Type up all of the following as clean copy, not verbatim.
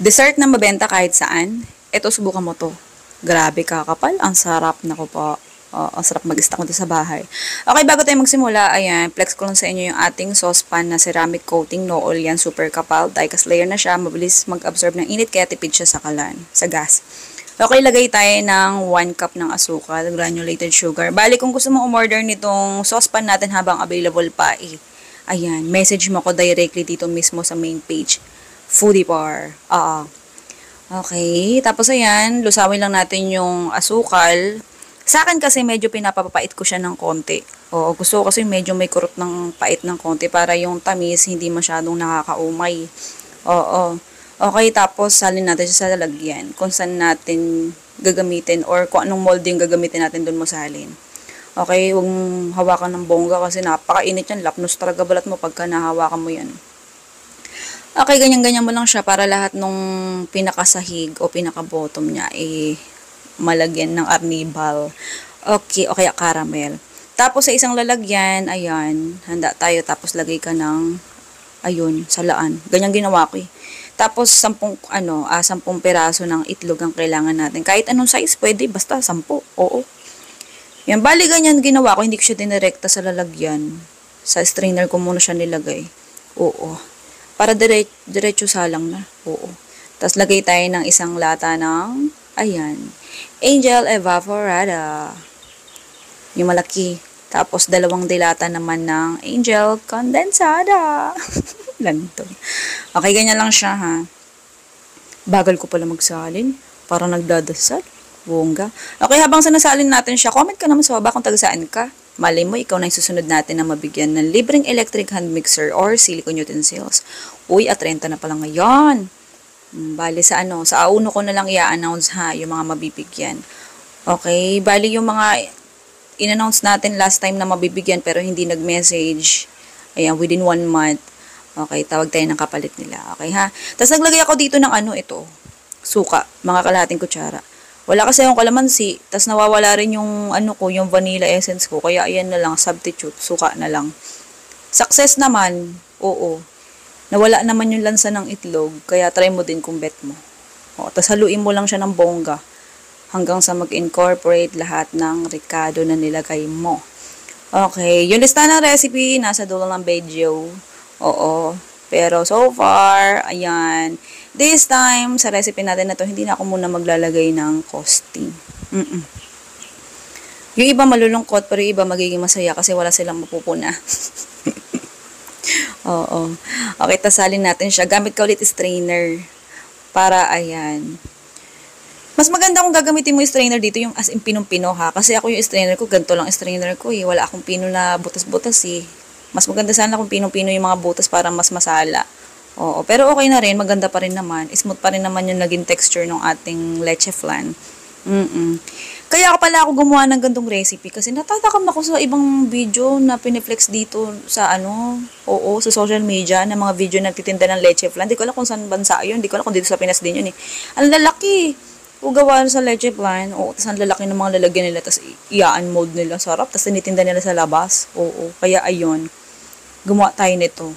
Dessert na mabenta kahit saan. Ito, subukan mo to. Grabe kakapal. Ang sarap. Naku po. Ang sarap mag-stock nito sa bahay. Okay, bago tayo magsimula, ayan, flex ko lang sa inyo yung ating saucepan na ceramic coating. No oil yan. Super kapal. Die-cast layer na siya. Mabilis mag-absorb ng init kaya tipid siya sa kalan. Sa gas. Okay, lagay tayo ng 1 cup ng asukal, granulated sugar. Bali, kung gusto mo umorder nitong saucepan natin habang available pa, ayan, message mo ko directly dito mismo sa main page. Foodie Bar. Okay, tapos ayan, lusawin lang natin yung asukal. Sa akin kasi medyo pinapapait ko siya ng konti. Oo, gusto ko kasi medyo may kurot ng pait ng konti para yung tamis hindi masyadong nakakaumay. Oo. Okay, tapos salin natin siya sa lalagyan. Kung saan natin gagamitin or kung anong molding gagamitin natin doon mo salin. Okay, huwag hawakan ng bongga kasi napakainit yan. Lapnos talaga balat mo pagka nahawakan mo yan. Okay, ganyan-ganyan mo lang siya para lahat nung pinakasahig o pinaka-bottom niya malagyan ng arnibal. Okay, o kaya caramel. Tapos sa isang lalagyan, ayan, handa tayo. Tapos lagay ka ng, ayun, salaan. Ganyan ginawa ko eh. Tapos 10 piraso ng itlog ang kailangan natin. Kahit anong size, pwede, basta 10. Oo. Yan, bali ganyan ginawa ko. Hindi ko siya dinirekta sa lalagyan. Sa strainer ko muna siya nilagay. Oo. Para diretso salang na. Oo. Tapos lagay tayo ng isang lata ng, ayan, Angel Evaporada. Yung malaki. Tapos 2 dilata naman ng Angel Condensada. Lanto. Okay, ganyan lang siya ha. Bagal ko pala magsalin. Parang nagdadasal. Bongga. Okay, habang sinasalin natin siya, comment ka naman sa baba kung taga saan ka. Malay mo, ikaw na yung susunod natin na mabigyan ng libreng electric hand mixer or silicone utensils. Uy, at 30 na pala ngayon. Bali sa auno ko na lang i-announce ha, yung mga mabibigyan. Okay, bali yung mga in-announce natin last time na mabibigyan pero hindi nag-message. Ayan, within 1 month. Okay, tawag tayo ng kapalit nila. Okay ha? Tapos naglagay ako dito ng ito. Suka, mga kalahating kutsara. Wala kasi yung kalamansi, tapos nawawala rin yung yung vanilla essence ko. Kaya ayan na lang, substitute, suka na lang. Success naman, oo. Nawala naman yung lansa ng itlog, kaya try mo din kung bet mo. O, tapos haluin mo lang siya ng bongga hanggang sa mag-incorporate lahat ng ricado na nilagay mo. Okay, yung lista ng recipe, nasa dulo ng video. Oo, pero so far, ayan. This time, sa recipe natin na to, hindi na ako muna maglalagay ng costing. Yung iba malulungkot, pero yung iba magiging masaya kasi wala silang mapupuna. Oo. Okay, tasalin natin siya. Gamit ka ulit strainer. Para, ayan. Mas maganda kung gagamitin mo yung strainer dito, yung as in pinong-pino ha. Kasi ako yung strainer ko, ganito lang strainer ko eh. Wala akong pino na butas-butas eh. Mas maganda sana kung pinong-pino yung mga butas para mas masala. Oo. Pero okay na rin, maganda pa rin naman. Smooth pa rin naman yung naging texture ng ating leche flan. Kaya ako gumawa ng gantong recipe kasi natatakam ako sa ibang video na piniflex dito sa sa social media na mga video na nagtitinda ng leche flan. Hindi ko alam kung saan bansa yun. Hindi ko alam kung dito sa Pinas din yun eh. Ang lalaki. Ugawa sa leche flan. Oo, tapos ang lalaki ng mga lalagyan nila. Tapos iyaan mold nila. Sarap. Tapos tinitinda nila sa labas. Oo. Kaya ayun. Gumawa tayo nito.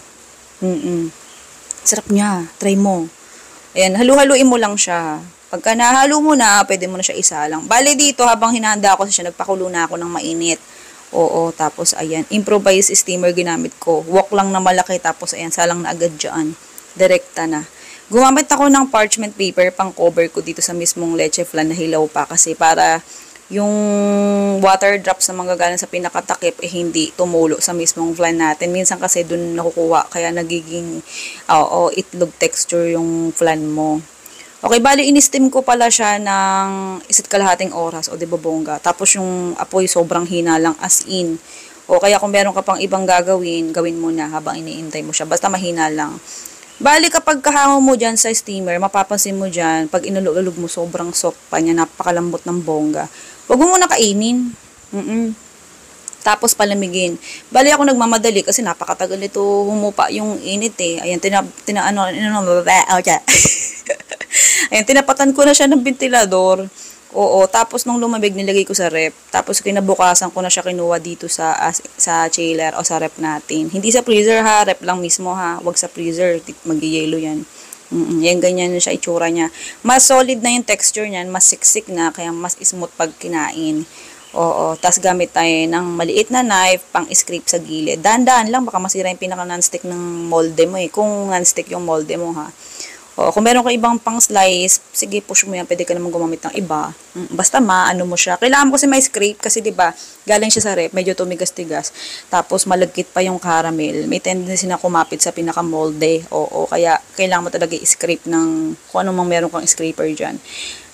Sarap niya. Try mo. Ayan. Halu-haluin mo lang siya. Pagka nahalo mo na, pwede mo na siya isalang. Bale dito, habang hinahanda ko siya, nagpakulo na ako ng mainit. Oo, tapos ayan, improvised steamer ginamit ko. Wok lang na malaki, tapos ayan, salang na agad dyan. Direkta na. Gumamit ako ng parchment paper pang cover ko dito sa mismong leche flan na hilaw pa. Kasi para yung water drops na manggagaling sa pinakatakip, hindi tumulo sa mismong flan natin. Minsan kasi dun nakukuha, kaya nagiging itlog texture yung flan mo. Okay, bali in-steam ko pala siya ng 1.5 oras o 'di ba bongga. Tapos yung apoy sobrang hina lang as in. O kaya kung meron ka pang ibang gagawin, gawin mo na habang iniintay mo siya. Basta mahina lang. Bali kapag kahango mo dyan sa steamer, mapapansin mo dyan, pag inulog-ulog mo, sobrang soft pa niya, napakalambot ng bongga. Huwag mo muna kainin. Tapos palamigin. Bali ako nagmamadali kasi napakatagal nito humupa yung init eh. Ayan, Ayan, tinapatan ko na siya ng ventilador. Oo, tapos nung lumamig, nilagay ko sa rep. Tapos kinabukasan ko na siya kinuha dito sa chiller o sa rep natin. Hindi sa freezer ha, rep lang mismo ha. Huwag sa freezer, mag-yellow yan. Yan, ganyan na siya, itsura niya. Mas solid na yung texture niyan, mas siksik na, kaya mas smooth pag kinain. Oo, tas gamit tayo ng maliit na knife, pang scrape sa gilid. Dahan-dahan lang, baka masira yung pinaka non-stick ng molde mo eh. Kung non-stick yung molde mo ha. O, kung meron ka ibang pang slice, sige, push mo yan. Pwede ka naman gumamit ng iba. Basta maano mo siya. Kailangan mo kasi may scrape kasi 'di ba galing siya sa rep, medyo tumigas-tigas. Tapos malagkit pa yung caramel. May tendency na kumapit sa pinaka-molde. Oo, kaya kailangan mo talaga i-scrape ng kung ano mang meron kang scraper dyan.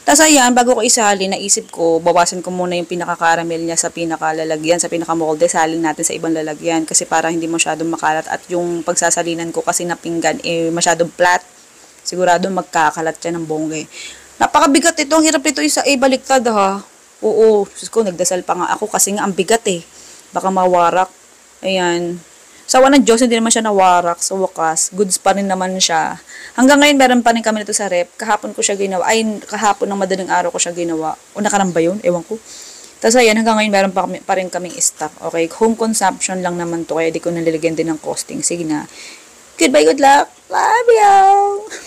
Tapos ayan, bago ko isali, naisip ko, bawasan ko muna yung pinaka-caramel niya sa pinaka-lalagyan, sa pinaka-molde, salin natin sa ibang lalagyan. Kasi para hindi masyadong makalat at yung pagsasalinan ko kasi na pinggan, eh, masyadong flat. Sigurado magkakalat siya ng bongge. Napakabigat ito. Ang hirap ito isa baliktad ha. Oo. Sus ko, nagdasal pa nga ako kasi nga ang bigat eh. Baka mawarak. Ayan. Sawa ng Diyos, hindi naman siya nawarak. Sa wakas, goods pa rin naman siya. Hanggang ngayon, meron pa rin kami nito sa rep. Kahapon ko siya ginawa. Ay, kahapon ng madaling araw ko siya ginawa. O nakarang ba yun? Ewan ko. Tapos ayan, hanggang ngayon meron pa rin kaming stock. Okay, home consumption lang naman to. Kaya di ko nalilagyan din ng costing. Sige na. Goodbye, good luck. Love you!